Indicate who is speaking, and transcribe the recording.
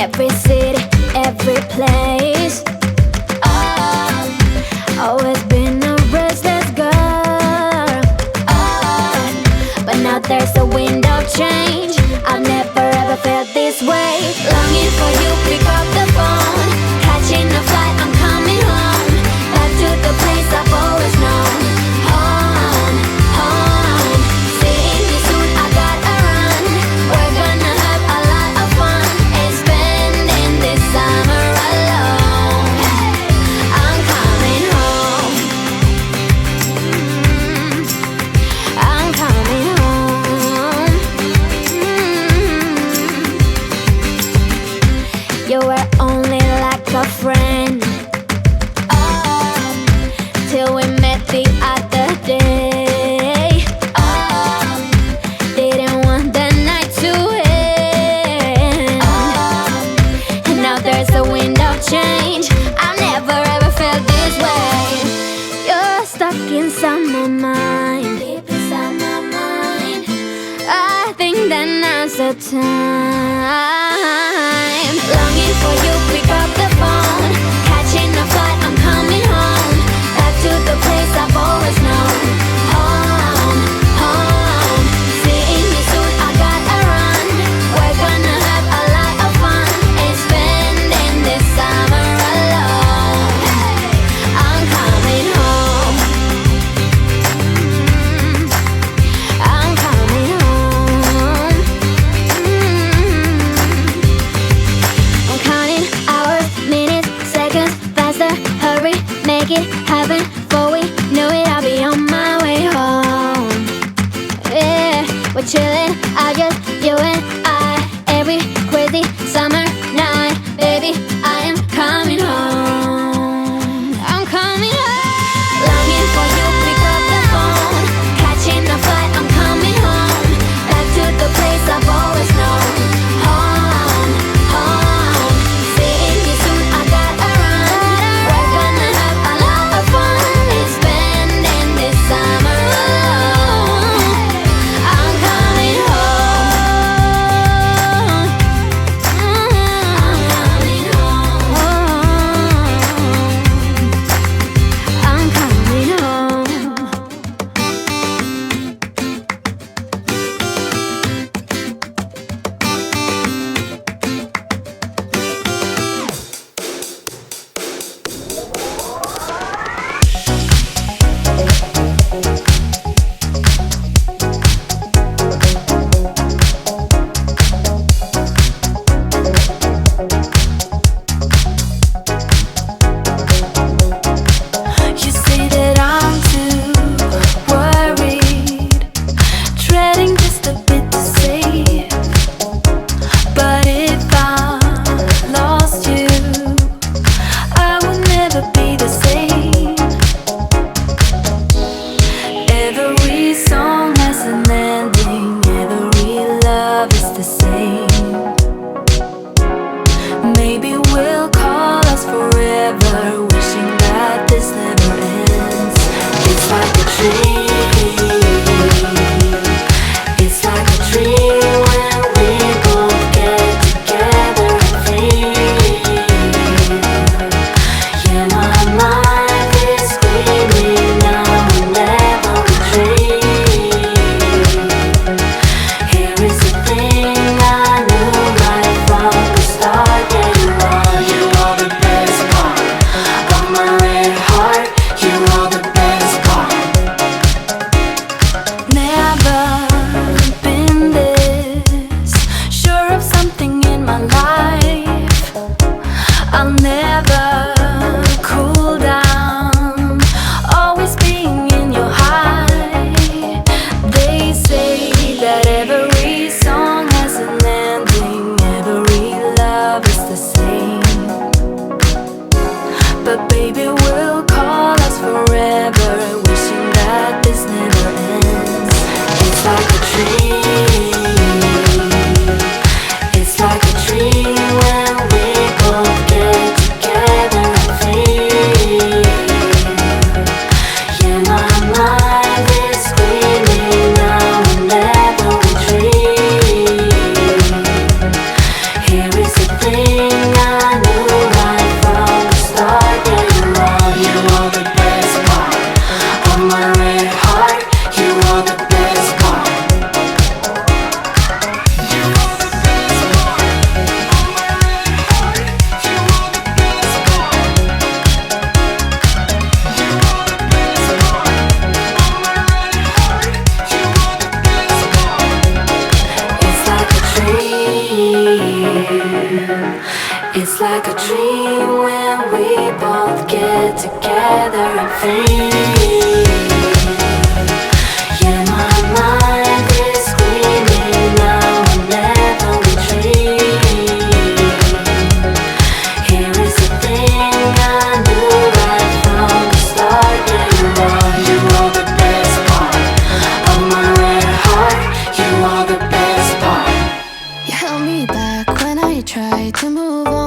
Speaker 1: every city, every place. Oh, always been a restless girl. Oh, but now there's a wind of change. I've never ever felt this way. Longing for you, pick up the phone. Catching a flight, I'm coming home. Back to the place I've always known. Home, home. Seeing you soon, I gotta run. We're gonna have a lot of fun and spending this summer alone. I'm coming home. I'm coming home. You were only like a friend. Oh, till we met the other day. Oh, didn't want the night to end. Oh, and now there's a wind of change. I've never ever felt this way. You're stuck inside my mind, deep inside my mind. I think that now's the time. Longing for you, pick up the phone. Catching a flight, I'm coming home. Back to the place I've always known. Home, home. Seeing you soon, I gotta run. We're gonna have a lot of fun and spending this summer alone. I'm coming home. I'm coming home. It's like a dream when we both get together and free. Yeah, my mind is screaming now whenever we dream. Here is the thing I knew right from the start. Yeah, you are the best part of my red heart. You are the best part.
Speaker 2: You held me back when I tried to move on.